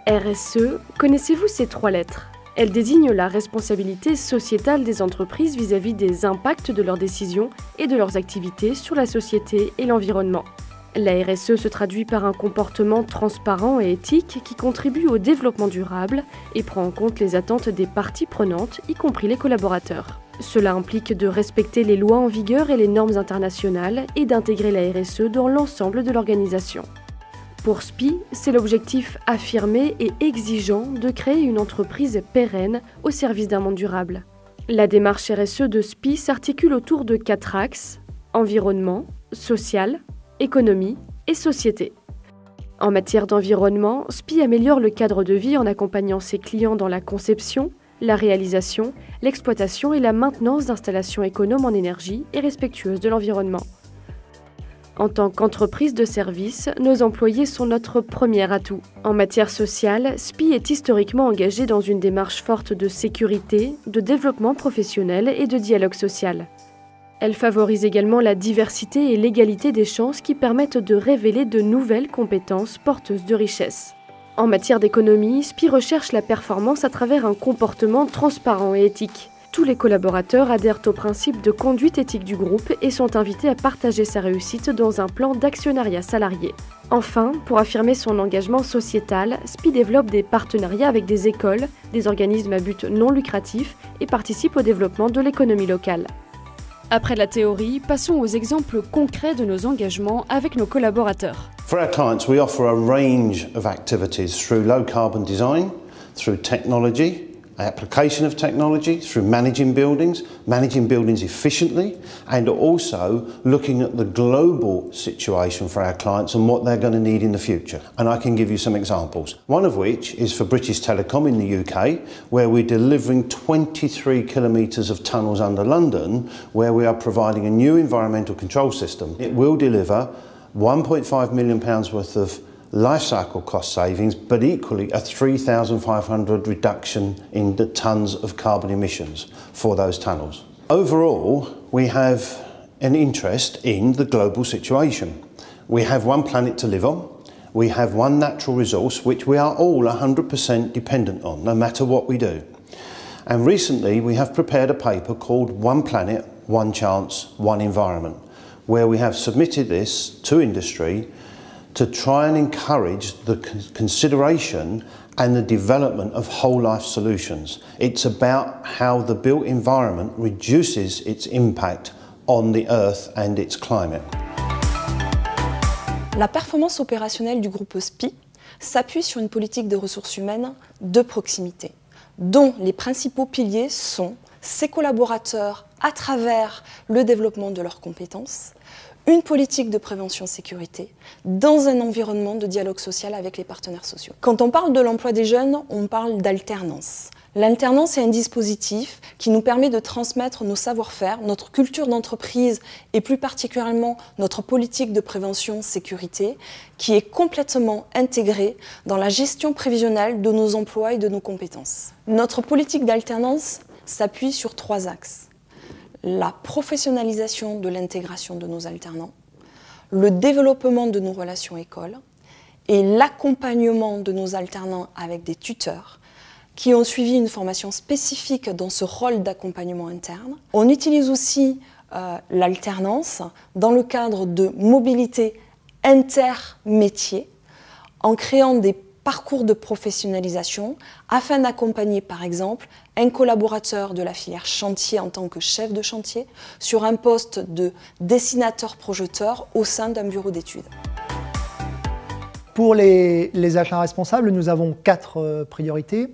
RSE, connaissez-vous ces 3 lettres? Elles désignent la responsabilité sociétale des entreprises vis-à-vis des impacts de leurs décisions et de leurs activités sur la société et l'environnement. La RSE se traduit par un comportement transparent et éthique qui contribue au développement durable et prend en compte les attentes des parties prenantes, y compris les collaborateurs. Cela implique de respecter les lois en vigueur et les normes internationales et d'intégrer la RSE dans l'ensemble de l'organisation. Pour SPI, c'est l'objectif affirmé et exigeant de créer une entreprise pérenne au service d'un monde durable. La démarche RSE de SPI s'articule autour de 4 axes: environnement, social, économie et société. En matière d'environnement, SPI améliore le cadre de vie en accompagnant ses clients dans la conception, la réalisation, l'exploitation et la maintenance d'installations économes en énergie et respectueuses de l'environnement. En tant qu'entreprise de service, nos employés sont notre premier atout. En matière sociale, SPI est historiquement engagé dans une démarche forte de sécurité, de développement professionnel et de dialogue social. Elle favorise également la diversité et l'égalité des chances qui permettent de révéler de nouvelles compétences porteuses de richesse. En matière d'économie, SPI recherche la performance à travers un comportement transparent et éthique. Tous les collaborateurs adhèrent au principe de conduite éthique du groupe et sont invités à partager sa réussite dans un plan d'actionnariat salarié. Enfin, pour affirmer son engagement sociétal, SPI développe des partenariats avec des écoles, des organismes à but non lucratif et participe au développement de l'économie locale. Après la théorie, passons aux exemples concrets de nos engagements avec nos collaborateurs. For our clients, we offer a range of activities through low carbon design, through technology, application of technology, through managing buildings efficiently, and also looking at the global situation for our clients and what they're going to need in the future. And I can give you some examples. One of which is for British Telecom in the UK, where we're delivering 23 kilometres of tunnels under London, where we are providing a new environmental control system. It will deliver £1.5 million worth of life cycle cost savings, but equally a 3,500 reduction in the tonnes of carbon emissions for those tunnels. Overall, we have an interest in the global situation. We have one planet to live on. We have one natural resource which we are all 100% dependent on, no matter what we do. And recently we have prepared a paper called One Planet, One Chance, One Environment, where we have submitted this to industry to try and encourage the consideration and the development of whole life solutions. It's about how the built environment reduces its impact on the earth and its climate. La performance opérationnelle du groupe SPI s'appuie sur une politique de ressources humaines de proximité, dont les principaux piliers sont ses collaborateurs à travers le développement de leurs compétences, une politique de prévention sécurité dans un environnement de dialogue social avec les partenaires sociaux. Quand on parle de l'emploi des jeunes, on parle d'alternance. L'alternance est un dispositif qui nous permet de transmettre nos savoir-faire, notre culture d'entreprise et plus particulièrement notre politique de prévention sécurité qui est complètement intégrée dans la gestion prévisionnelle de nos emplois et de nos compétences. Notre politique d'alternance s'appuie sur 3 axes. La professionnalisation de l'intégration de nos alternants, le développement de nos relations écoles et l'accompagnement de nos alternants avec des tuteurs qui ont suivi une formation spécifique dans ce rôle d'accompagnement interne. On utilise aussi l'alternance dans le cadre de mobilité intermétier en créant des parcours de professionnalisation afin d'accompagner par exemple un collaborateur de la filière chantier en tant que chef de chantier sur un poste de dessinateur-projeteur au sein d'un bureau d'études. Pour les achats responsables, nous avons 4 priorités.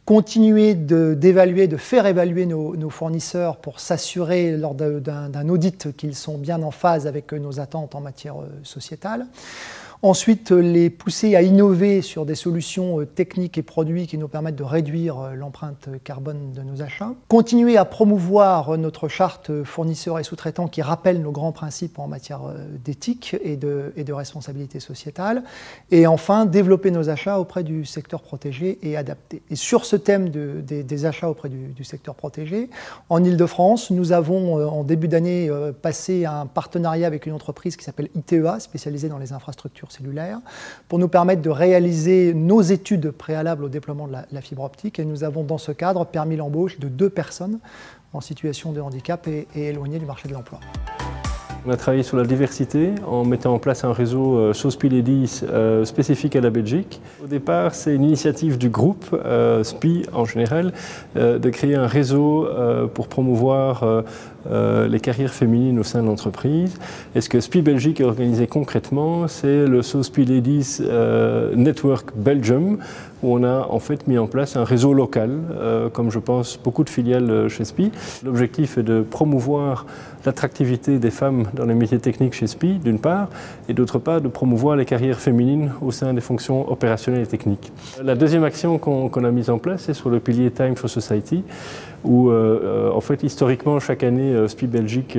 Continuer d'évaluer, de faire évaluer nos fournisseurs pour s'assurer lors d'un audit qu'ils sont bien en phase avec nos attentes en matière sociétale. Ensuite, les pousser à innover sur des solutions techniques et produits qui nous permettent de réduire l'empreinte carbone de nos achats. Continuer à promouvoir notre charte fournisseurs et sous-traitants qui rappelle nos grands principes en matière d'éthique et de responsabilité sociétale. Et enfin, développer nos achats auprès du secteur protégé et adapté. Et sur ce thème des achats auprès du secteur protégé, en Ile-de-France, nous avons en début d'année passé un partenariat avec une entreprise qui s'appelle ITEA, spécialisée dans les infrastructures couverture cellulaire, pour nous permettre de réaliser nos études préalables au déploiement de la fibre optique. Et nous avons dans ce cadre permis l'embauche de 2 personnes en situation de handicap et éloignées du marché de l'emploi. On a travaillé sur la diversité en mettant en place un réseau SOSPI Ladies spécifique à la Belgique. Au départ, c'est une initiative du groupe SPI en général de créer un réseau pour promouvoir les carrières féminines au sein de l'entreprise. Et ce que SPI Belgique a organisé concrètement, c'est le SOSPI Ladies Network Belgium, où on a en fait mis en place un réseau local, comme je pense beaucoup de filiales chez SPI. L'objectif est de promouvoir l'attractivité des femmes dans les métiers techniques chez SPI, d'une part, et d'autre part, de promouvoir les carrières féminines au sein des fonctions opérationnelles et techniques. La deuxième action qu'on a mise en place, c'est sur le pilier Time for Society, où en fait, historiquement, chaque année, SPI Belgique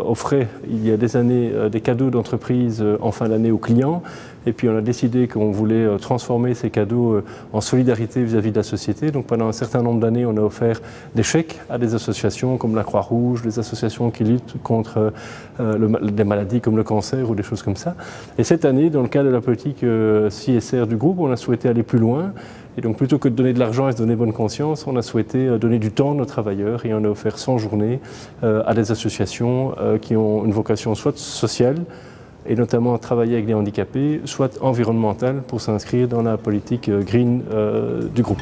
offrait, il y a des années, des cadeaux d'entreprise en fin d'année aux clients. Et puis on a décidé qu'on voulait transformer ces cadeaux en solidarité vis-à-vis de la société. Donc pendant un certain nombre d'années, on a offert des chèques à des associations comme la Croix-Rouge, des associations qui luttent contre des maladies comme le cancer ou des choses comme ça. Et cette année, dans le cadre de la politique CSR du groupe, on a souhaité aller plus loin. Et donc plutôt que de donner de l'argent et de donner bonne conscience, on a souhaité donner du temps à nos travailleurs et on a offert 100 journées à des associations qui ont une vocation soit sociale, et notamment travailler avec les handicapés, soit environnementale pour s'inscrire dans la politique green du groupe.